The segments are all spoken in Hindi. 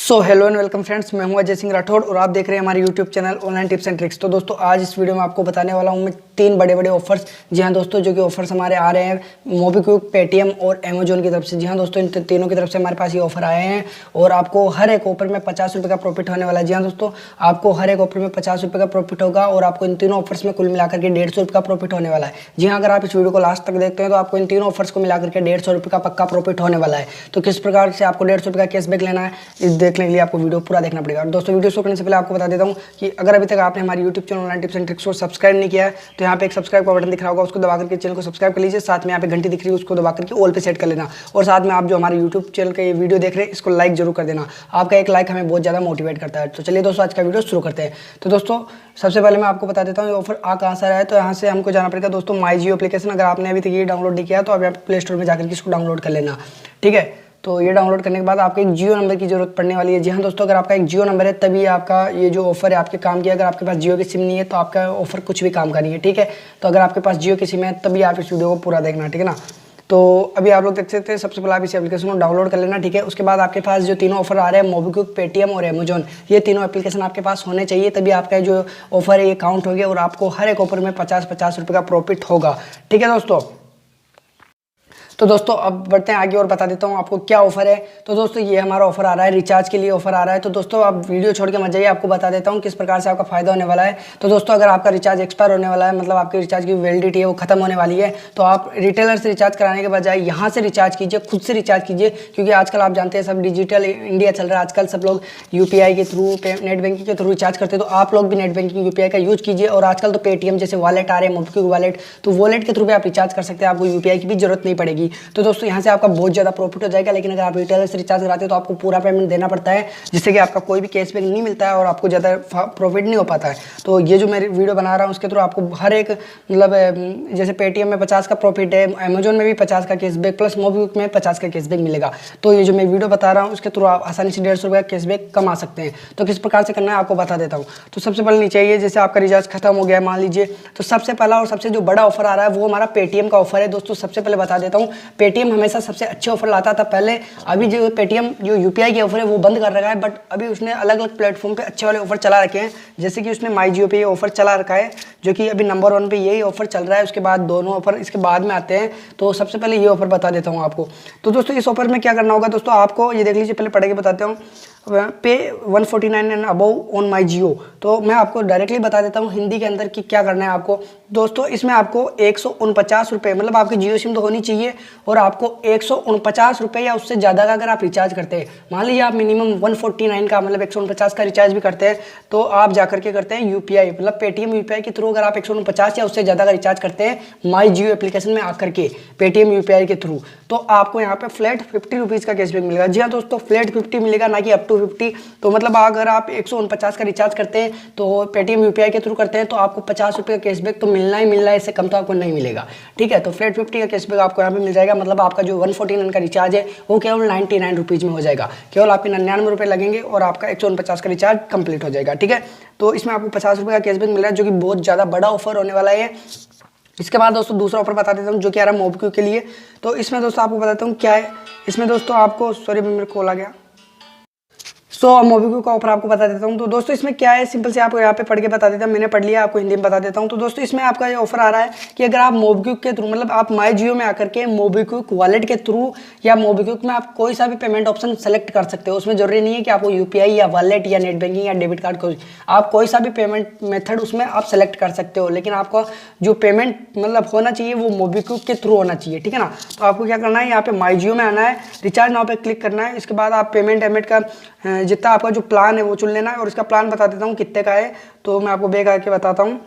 So hello and welcome friends, मैं हूं अजय सिंह राठौड़ और आप देख रहे हैं हमारे YouTube channel online tips and tricks. तो दोस्तों आज इस वीडियो में आपको बताने वाला हूं मैं 3 बड़े बड़े ऑफर्स। जी हां दोस्तों, जो कि ऑफर्स हमारे आ रहे हैं मोबीक्विक, पेटीएम और अमेजोन की तरफ से। जी हां दोस्तों, इन तीनों की तरफ से हमारे पास ये ऑफर आए हैं और आपको हर एक ऑफर में 50 रुपये का प्रॉफिट होने वाला है। जी हाँ दोस्तों, आपको हर एक ऑफर में 50 रुपये का प्रॉफिट होगा और आपको इन तीनों ऑफर्स में कुल मिलाकर के 150 रुपये का प्रॉफिट होने वाला है। जी हाँ, अगर आप इस वीडियो को लास्ट तक देखते हैं तो आपको इन तीनों ऑफर्स को मिलाकर के 150 रुपये का पक्का प्रॉफिट होने वाला है। तो किस प्रकार से आपको 150 रुपये का कैशबैक लेना है, इस देखने के लिए आपको वीडियो पूरा देखना पड़ेगा। दोस्तों वीडियो शुरू करने से पहले आपको बता देता हूं कि अगर अभी तक आपने हमारे YouTube channel online tips and tricks को सब्सक्राइब नहीं किया है तो यहाँ पे एक सब्सक्राइब का बटन दिख रहा होगा, उसको दबा करके चैनल को सब्सक्राइब कर लीजिए। साथ में यहाँ पे घंटी दिख रही है, उसको दबा करके ऑल पे सेट कर लेना और साथ में आप जो हमारे यूट्यूब चैनल का ये वीडियो देख रहे हैं इसको लाइक जरूर कर देना। आपका एक लाइक हमें बहुत ज़्यादा मोटिवेट करता है। तो चलिए दोस्तों आज का वीडियो शुरू करते हैं। तो दोस्तों सबसे पहले मैं आपको बता देता हूँ ये ऑफर आ कहाँ से रहा है। तो यहाँ से हमको जाना पड़ेगा दोस्तों माई जियो एप्लीकेशन। अगर आपने अभी तक ये डाउनलोड नहीं किया तो आप यहाँ प्ले स्टोर में जाकर के इसको डाउनलोड कर लेना, ठीक है। तो ये डाउनलोड करने के बाद आपको एक जियो नंबर की जरूरत पड़ने वाली है। जी हाँ दोस्तों, अगर आपका एक जियो नंबर है तभी आपका ये जो ऑफर है आपके काम की। अगर आपके पास जियो की सिम नहीं है तो आपका ऑफर कुछ भी काम का नहीं है, ठीक है। तो अगर आपके पास जियो की सिम है तभी आप इस वीडियो को पूरा देखना, ठीक है ना। तो अभी आप लोग देख सकते हैं, सबसे पहले आप इस एप्लीकेशन को डाउनलोड कर लेना, ठीक है। उसके बाद आपके पास जो तीनों ऑफर आ रहे हैं मोबीक्विक, पेटीएम और अमेजोन, ये तीनों एप्लीकेशन आपके पास होने चाहिए, तभी आपका जो ऑफर है ये काउंट होगा और आपको हर एक ऑफर में 50-50 रुपये का प्रॉफिट होगा, ठीक है दोस्तों। तो दोस्तों अब बढ़ते हैं आगे और बता देता हूँ आपको क्या ऑफर है। तो दोस्तों ये हमारा ऑफर आ रहा है, रिचार्ज के लिए ऑफर आ रहा है। तो दोस्तों आप वीडियो छोड़ के मत जाइए, आपको बता देता हूँ किस प्रकार से आपका फायदा होने वाला है। तो दोस्तों अगर आपका रिचार्ज एक्सपायर होने वाला है, मतलब आपके रिचार्ज की वैलिडिटी है वो खत्म होने वाली है, तो आप रिटेलर से रिचार्ज कराने के बजाय यहाँ से रिचार्ज कीजिए, खुद से रिचार्ज कीजिए। क्योंकि आजकल आप जानते हैं सब डिजिटल इंडिया चल रहा है, आजकल सब लोग यूपीआई के थ्रू, नेट बैंकिंग के थ्रू रिचार्ज करते हैं। तो आप लोग भी नेट बैंकिंग यूपीआई का यूज कीजिए। और आजकल तो पेटीएम जैसे वॉलेट आ रहे हैं, मोबीक्विक वॉलेट, तो वॉलेट के थ्रू भी आप रिचार्ज कर सकते हैं, आपको यूपीआई की भी जरूरत नहीं पड़ेगी। तो दोस्तों यहाँ से आपका बहुत ज़्यादा प्रॉफिट हो जाएगा। लेकिन अगर आप रिटेलर से रिचार्ज कराते हैं तो आपको पूरा पेमेंट देना पड़ता है, जिससे कि आपका कोई भी कैशबैक नहीं मिलता है और आपको ज़्यादा प्रॉफिट नहीं हो पाता है। तो ये जो मैं वीडियो बना रहा हूँ उसके थ्रू आपको हर एक, मतलब जैसे पेटीएम में 50 का प्रॉफिट है, अमेजोन में भी 50 का कैशबैक प्लस मोबीक्विक में 50 का कैशबैक मिलेगा। तो ये जो मैं वीडियो बता रहा हूँ उसके थ्रू आप आसानी से 150 रुपये का कैशबैक कमा सकते हैं। तो किस प्रकार से करना है आपको बता देता हूँ। तो सबसे पहले नीचे आइए, जैसे आपका रिचार्ज खत्म हो गया मान लीजिए, तो सबसे पहला और सबसे जो बड़ा ऑफर आ रहा है वो हमारा पेटीएम का ऑफर है। दोस्तों सबसे पहले बता देता हूँ, पेटीएम हमेशा सबसे अच्छे ऑफर लाता था पहले। अभी जो पेटीएम जो यूपीआई के ऑफर है वो बंद कर रखा है, बट अभी उसने अलग अलग प्लेटफॉर्म पे अच्छे वाले ऑफर चला रखे हैं। जैसे कि उसने माई जियो पे ये ऑफर चला रखा है, जो कि अभी नंबर 1 पे यही ऑफर चल रहा है। उसके बाद दोनों ऑफर इसके बाद में आते हैं। तो सबसे पहले ये ऑफर बता देता हूँ आपको। तो दोस्तों इस ऑफर में क्या करना होगा दोस्तों, आपको ये देख लीजिए, पहले पढ़ के बताता हूँ। पे 149 एंड अबव ऑन माई जियो। तो मैं आपको डायरेक्टली बता देता हूँ हिंदी के अंदर कि क्या करना है आपको। दोस्तों इसमें आपको 149 रुपये, मतलब आपकी जियो सिम तो होनी चाहिए, और आपको 149 रुपये या उससे ज़्यादा का अगर आप रिचार्ज करते हैं, मान लीजिए आप मिनिमम 149 का मतलब 149 का रिचार्ज भी करते हैं, तो आप जाकर के करते हैं यूपीआई, मतलब पेटीएम यूपीआई के थ्रू। अगर आप 149 या उससे ज़्यादा का रिचार्ज करते हैं माई जियो एप्लीकेशन में आकर के पेटीएम यूपीआई के थ्रू, तो आपको यहाँ पे फ्लैट 50 रुपीज़ का कैशबैक मिलेगा। जी हाँ दोस्तों, फ्लैट 50 मिलेगा, ना कि अप टू 50। तो मतलब अगर आप 149 का रिचार्ज करते हैं तो पेटीएम यूपीआई के थ्रू करते हैं तो आपको 50 रुपये का कैशबैक तो मिलना ही मिलना है, इससे कम तो आपको नहीं मिलेगा, ठीक है। तो फ्लैट 50 का कैशबैक आपको यहाँ पे मिल जाएगा। मतलब आपका जो 149 का रिचार्ज है वो केवल 99 रुपीज़ में हो जाएगा, केवल आपके 99 रुपये लगेंगे और आपका 149 का रिचार्ज कंप्लीट हो जाएगा, ठीक है। तो इसमें आपको 50 रुपये का कैशबैक मिल रहा है, जो कि बहुत ज़्यादा बड़ा ऑफर होने वाला है। इसके बाद दोस्तों दूसरा ऑफर बता देता हूँ जो कि आ रहा है मोबीक्विक के लिए। तो इसमें दोस्तों आपको बताता हूँ क्या है। इसमें दोस्तों आपको, सॉरी मेरे कॉल आ गया। सो मोबीक्विक का ऑफर आपको बता देता हूँ। तो दोस्तों इसमें क्या है, सिंपल से आपको यहाँ पे पढ़ के बता देता हूँ, मैंने पढ़ लिया, आपको हिंदी में बता देता हूँ। तो दोस्तों इसमें आपका ये ऑफर आ रहा है कि अगर आप मोबीक्विक के थ्रू, मतलब आप माई जियो में आकर के मोबीक्विक वॉलेट के थ्रू या मोबीक्विक में आप कोई सा भी पेमेंट ऑप्शन सेलेक्ट कर सकते हो। उसमें जरूरी नहीं है कि आपको यूपीआई या वॉलेट या नेट बैंकिंग या डेबिट कार्ड, आप कोई सा भी पेमेंट मेथड उसमें आप सेलेक्ट कर सकते हो। लेकिन आपका जो पेमेंट मतलब होना चाहिए वो मोबीक्विक के थ्रू होना चाहिए, ठीक है ना। तो आपको क्या करना है, यहाँ पे माई जियो में आना है, रिचार्ज नाउ पे क्लिक करना है। इसके बाद आप पेमेंट का जितना आपका जो प्लान है वो चुन लेना है, और इसका प्लान बता देता हूँ कितने का है। तो मैं आपको बैक आके बताता हूँ।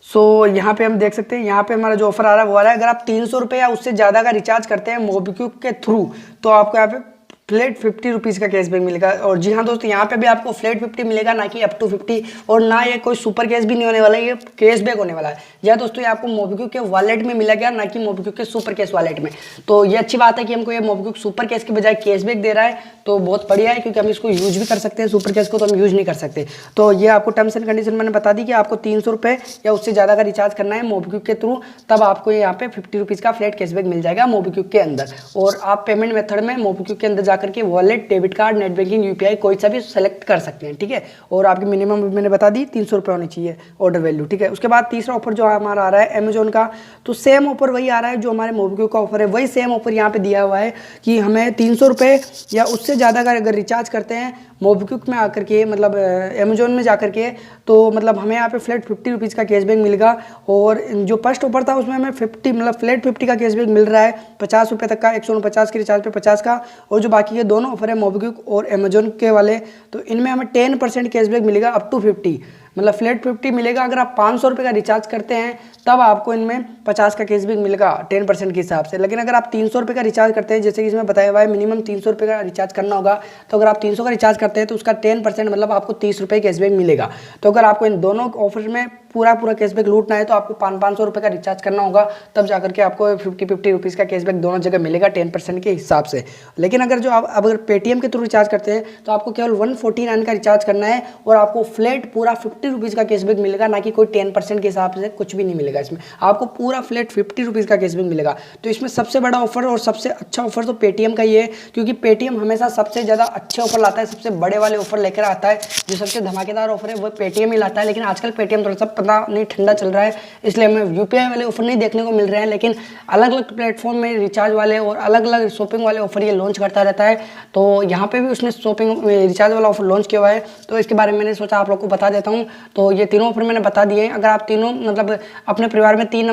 सो यहाँ पे हम देख सकते हैं, यहाँ पे हमारा जो ऑफर आ रहा है वो आ रहा है, अगर आप 300 रुपये या उससे ज़्यादा का रिचार्ज करते हैं मोबीक्विक के थ्रू तो आपको यहाँ पे फ्लैट 50 रुपीज़ का कैशबैक मिलेगा। और जी हाँ दोस्तों, यहाँ पे भी आपको फ्लैट 50 मिलेगा, ना कि अप टू 50, और ना ये कोई सुपर कैश भी नहीं होने वाला है, ये कैशबैक होने वाला है। जी हाँ दोस्तों, ये आपको मोबीक्विक के वॉलेट में मिला गया, ना कि मोबीक्विक के सुपर कैश वॉलेट में। तो ये अच्छी बात है कि हमको ये मोबीक्विक सुपर कैश के बजाय कैशबैक दे रहा है, तो बहुत बढ़िया है, क्योंकि हम इसको यूज भी कर सकते हैं, सुपर कैश को तो हम यूज नहीं कर सकते। तो ये आपको टर्म्स एंड कंडीशन मैंने बता दी कि आपको 300 रुपये या उससे ज़्यादा का रिचार्ज करना है मोबीक्विक के थ्रू, तब आपको यहाँ पे 50 रुपीज़ का फ्लैट कैशबैक मिल जाएगा मोबीक्विक के अंदर। और आप पेमेंट मेथड में मोबीक्विक के अंदर जाकर के wallet, debit card, net banking, UPI कोई सा भी सेलेक्ट कर सकते हैं, ठीक है। और आपकी मिनिमम मैंने बता दी 300 रुपये होनी चाहिए ऑर्डर वैल्यू, ठीक है। उसके बाद तीसरा ऑफर जो हमारा आ रहा है अमेजोन का, तो सेम ऑफर वही आ रहा है जो हमारे मोबीक्विक का ऑफर है, वही सेम ऑफर यहाँ पे दिया हुआ है कि हमें 300 रुपये या उससे ज़्यादा का अगर रिचार्ज करते हैं मोबीक्विक में आकर के, मतलब अमेजोन में जाकर के, तो मतलब हमें यहाँ पे फ्लैट 50 रुपीज़ का कैशबैक मिलेगा। और जो फर्स्ट ऑफर था उसमें हमें 50 मतलब फ्लैट 50 का कैशबैक मिल रहा है 50 रुपये तक का, 149 के रिचार्ज पे 50 का। और जो बाकी के दोनों ऑफर है मोबीक्विक और अमेजोन के वाले, तो इनमें हमें 10% कैशबैक मिलेगा अप टू 50, मतलब फ्लैट 50 मिलेगा। अगर आप 500 रुपये का रिचार्ज करते हैं तब आपको इनमें 50 का कैशबैक मिलेगा 10% के हिसाब से। लेकिन अगर आप 300 रुपये का रिचार्ज करते हैं, जैसे कि इसमें बताया हुआ है मिनिमम 300 रुपये का रिचार्ज करना होगा, तो अगर आप 300 का रिचार्ज करते हैं तो उसका 10% मतलब आपको 30 रुपये कैशबैक मिलेगा। तो अगर आपको इन दोनों ऑफर में पूरा कैशबैक लूटना है तो आपको 500 रुपये का रिचार्ज करना होगा, तब जाकर के आपको 50 रुपीज़ का कैशबैक दोनों जगह मिलेगा 10% के हिसाब से। लेकिन अगर जो आप अगर पेटीएम के थ्रू रिचार्ज करते हैं तो आपको केवल 149 का रिचार्ज करना है और आपको फ्लैट पूरा 50 रुपीज़ का कैशबैक मिलेगा, ना कि कोई 10% के हिसाब से कुछ भी नहीं मिलेगा। इसमें आपको पूरा फ्लैट 50 रुपीज़ का कैशबैक मिलेगा। तो इसमें सबसे बड़ा ऑफर और सबसे अच्छा ऑफर तो पेटीएम का ही है, क्योंकि पेटीएम हमेशा सबसे ज़्यादा अच्छे ऑफर लाता है, सबसे बड़े वाले ऑफर लेकर आता है। जो सबसे धमाकेदार ऑफर है वो पेटीएम ही लाता है। लेकिन आजकल पेटीएम थोड़ा सा पता नहीं ठंडा चल रहा है, इसलिए हमें यूपीआई वाले ऑफर नहीं देखने को मिल रहे हैं। लेकिन अलग अलग प्लेटफॉर्म में रिचार्ज वाले और अलग अलग शॉपिंग वाले ऑफर ये लॉन्च करता रहता है। तो यहाँ पे भी उसने शॉपिंग रिचार्ज वाला ऑफर लॉन्च किया हुआ है, तो इसके बारे में मैंने सोचा आप लोग को बता देता हूँ। तो ये तीनों ऑफर मैंने बता दिए। अगर आप तीनों मतलब अपने परिवार में 3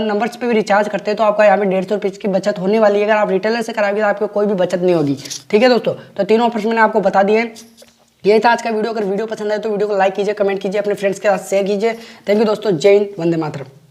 नंबर्स पे भी रिचार्ज करते हैं तो आपका यहाँ पे 150 रुपये की बचत होने वाली है। अगर आप रिटेलर से कराएंगे तो आपको कोई भी बचत नहीं होगी, ठीक है दोस्तों। तो तीनों ऑफर्स मैंने आपको बता दिए। ये था आज का वीडियो। अगर वीडियो पसंद आए तो वीडियो को लाइक कीजिए, कमेंट कीजिए, अपने फ्रेंड्स के साथ शेयर कीजिए। थैंक यू दोस्तों, जय हिंद, वंदे मातरम।